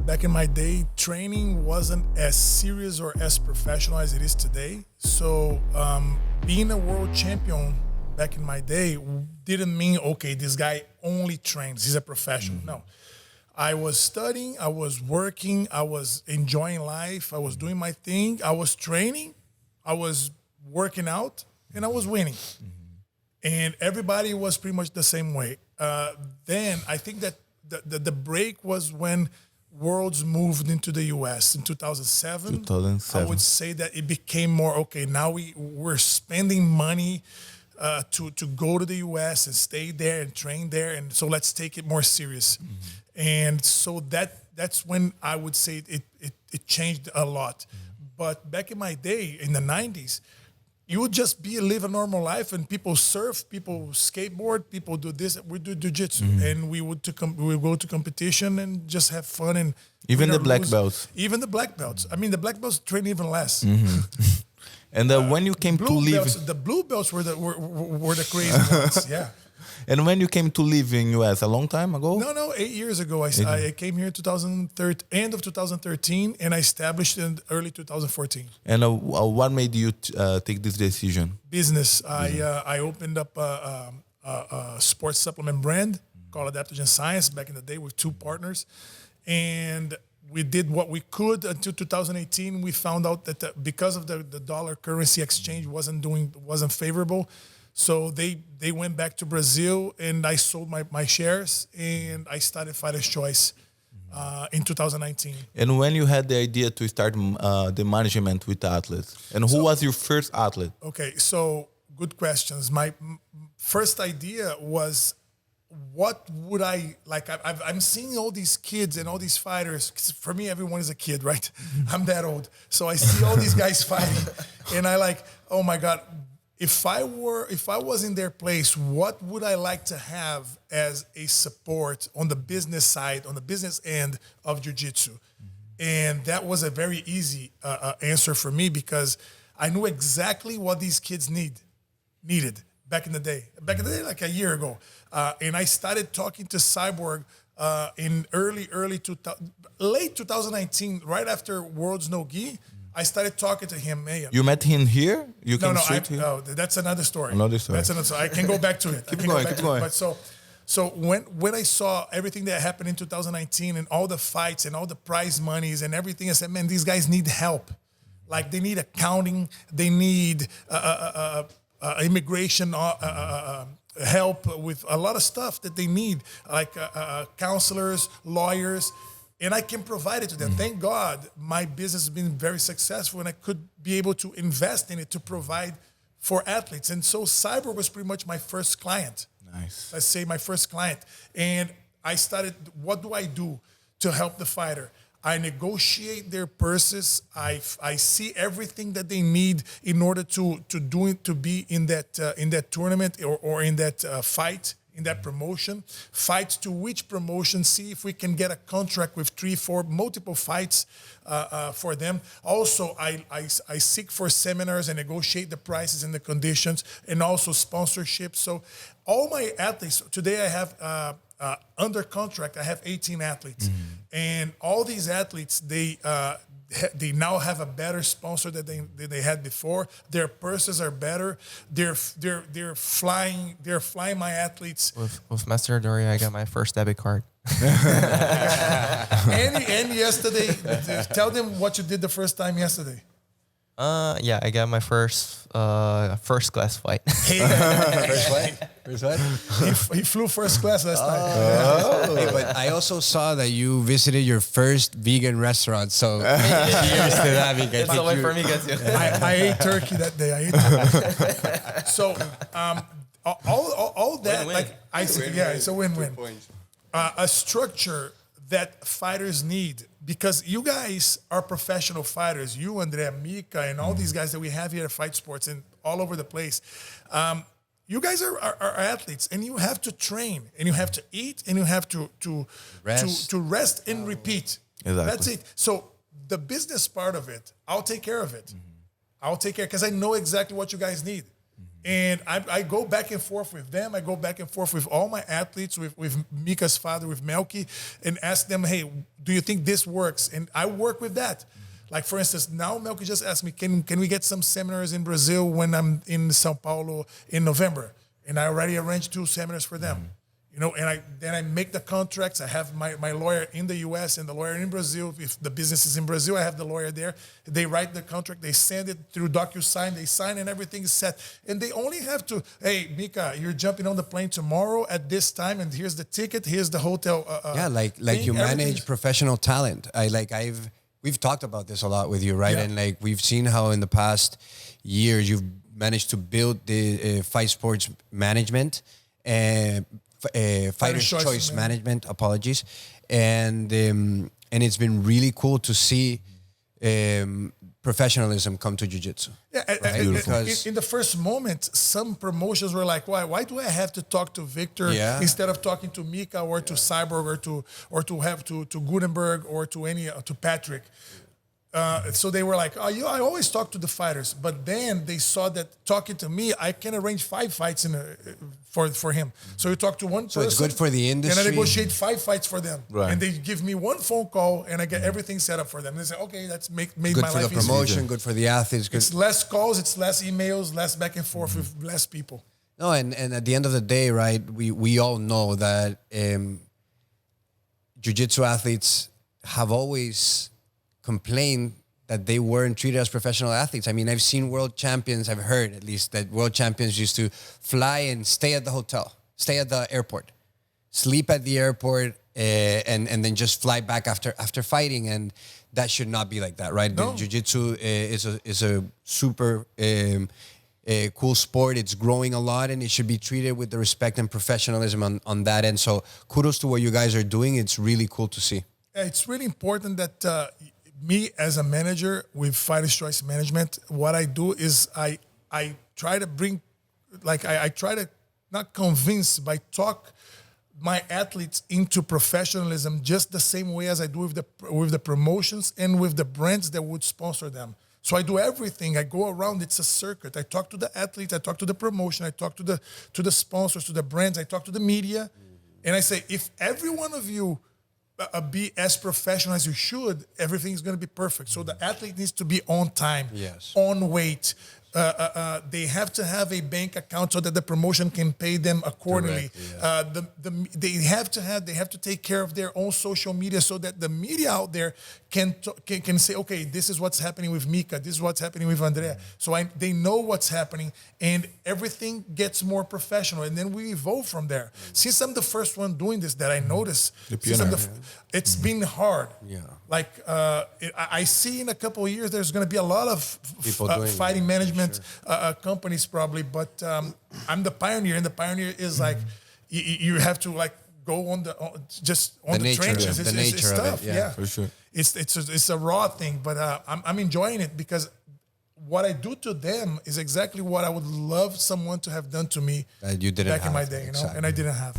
back in my day, training wasn't as serious or as professional as it is today. So being a world champion back in my day didn't mean, okay, this guy only trains, he's a professional. No. I was studying, I was working, I was enjoying life, I was doing my thing, I was training, I was working out, and I was winning. And everybody was pretty much the same way. Then I think that the break was when Worlds moved into the US in 2007. I would say that it became more, okay, now we're spending money to go to the US and stay there and train there. And so let's take it more serious. And so that's when I would say it changed a lot. But back in my day, in the 90s, you would just live a normal life, and people surf, people skateboard, people do this. We do jiu-jitsu, and we would go to competition and just have fun. And even the black belts. Even the black belts. I mean, the black belts train even less. And when you came to live, the blue belts were the crazy ones. Yeah. And when you came to live in US, a long time ago? No, 8 years ago. I came here end of 2013, and I established in early 2014. And what made you take this decision? Business. I opened up a sports supplement brand called Adaptogen Science back in the day with 2 partners. And we did what we could until 2018. We found out that because of the dollar currency exchange wasn't favorable. So they went back to Brazil, and I sold my shares, and I started Fighter's Choice in 2019. And when you had the idea to start the management with athletes, and who was your first athlete? Okay, so good questions. My first idea was, what would I like? I'm seeing all these kids and all these fighters. 'Cause for me, everyone is a kid, right? I'm that old, so I see all these guys fighting, and I like, oh my God. If I was in their place, what would I like to have as a support on the business side, on the business end of jiu-jitsu? And that was a very easy answer for me, because I knew exactly what these kids needed back in the day, like a year ago. And I started talking to Cyborg in late 2019, right after Worlds No Gi. I started talking to him. Hey, you met him here? No, that's another story. I can go back to it. Keep going. But so when I saw everything that happened in 2019 and all the fights and all the prize monies and everything, I said, man, these guys need help. Like, they need accounting, they need immigration help with a lot of stuff that they need, like counselors, lawyers. And I can provide it to them. Thank God my business has been very successful, and I could be able to invest in it to provide for athletes. And so Cyborg was pretty much my first client. Nice. Let's say my first client. And I started, what do I do to help the fighter? I negotiate their purses. I see everything that they need in order to be in that tournament or in that fight, in that promotion. Fight to which promotion, see if we can get a contract with 3, 4, multiple fights for them. Also, I seek for seminars and negotiate the prices and the conditions, and also sponsorship. So all my athletes, today I have under contract, I have 18 athletes. And all these athletes, they now have a better sponsor than they had before. Their purses are better. They're flying my athletes. With Master Doria, I got my first debit card. And yesterday, tell them what you did the first time yesterday. Yeah, I got my first class fight. First fight? He flew first class last time. Hey, but I also saw that you visited your first vegan restaurant. So cheers to that. It's the way for me, guys. I ate turkey that day. So all that, win-win. like I said, yeah, it's a win-win. A structure that fighters need. Because you guys are professional fighters, you, Andrés, Mika, and all these guys that we have here at Fight Sports and all over the place. You guys are athletes, and you have to train, and you have to eat, and you have to rest and repeat. Exactly. That's it. So the business part of it, I'll take care of it. I'll take care, because I know exactly what you guys need. And I go back and forth with them. I go back and forth with all my athletes, with Mika's father, with Melky, and ask them, hey, do you think this works? And I work with that. Like, for instance, now Melky just asked me, can we get some seminars in Brazil when I'm in Sao Paulo in November? And I already arranged 2 seminars for them. You know, and I make the contracts. I have my lawyer in the US and the lawyer in Brazil. If the business is in Brazil, I have the lawyer there. They write the contract. They send it through DocuSign. They sign and everything is set. And they only have to, hey, Mika, you're jumping on the plane tomorrow at this time, and here's the ticket. Here's the hotel. Like you manage professional talent. We've talked about this a lot with you, right? Yeah. And like we've seen how in the past years you've managed to build the fight sports management and Fighter's Choice Management, apologies. And it's been really cool to see professionalism come to Jiu-Jitsu. Yeah, right? Because in the first moment, some promotions were like, why do I have to talk to Viktor instead of talking to Mika or to Cyborg to Gutenberg or to Patrick? So they were like, I always talk to the fighters. But then they saw that talking to me, I can arrange 5 fights for him. So you talk to one person. So it's good for the industry. And I negotiate 5 fights for them. Right. And they give me 1 phone call and I get everything set up for them. And they say, okay, that's made good my for life the promotion, easier. good for the athletes. Good. It's less calls, it's less emails, less back and forth with less people. No, and at the end of the day, right, we all know that Jiu-Jitsu athletes have always complained that they weren't treated as professional athletes. I mean, I've seen world champions, I've heard at least, that world champions used to fly and stay at the hotel, stay at the airport, sleep at the airport, and then just fly back after fighting. And that should not be like that, right? No. Jiu-Jitsu is a super cool sport. It's growing a lot, and it should be treated with the respect and professionalism on that end. So kudos to what you guys are doing. It's really cool to see. It's really important that me as a manager with Fighter's Choice Management, what I do is I try to bring, I try to not convince, but talk my athletes into professionalism just the same way as I do with the promotions and with the brands that would sponsor them. So I do everything. I go around. It's a circuit. I talk to the athletes. I talk to the promotion. I talk to the sponsors, to the brands. I talk to the media, and I say, if every one of you be as professional as you should, everything's going to be perfect. So the athlete needs to be on time, on weight. They have to have a bank account so that the promotion can pay them accordingly. They have to take care of their own social media so that the media out there can say, okay, this is what's happening with Mika, this is what's happening with Andrés. So they know what's happening, and everything gets more professional, and then we evolve from there. Since I'm the first one doing this, that I noticed, it's been hard. Like I see in a couple of years, there's going to be a lot of fighting management companies probably, but I'm the pioneer, and the pioneer is like you have to like go on the trenches. It's tough. Yeah, for sure. It's a raw thing, but I'm enjoying it because what I do to them is exactly what I would love someone to have done to me that you didn't back have, in my day, exactly. And I didn't have.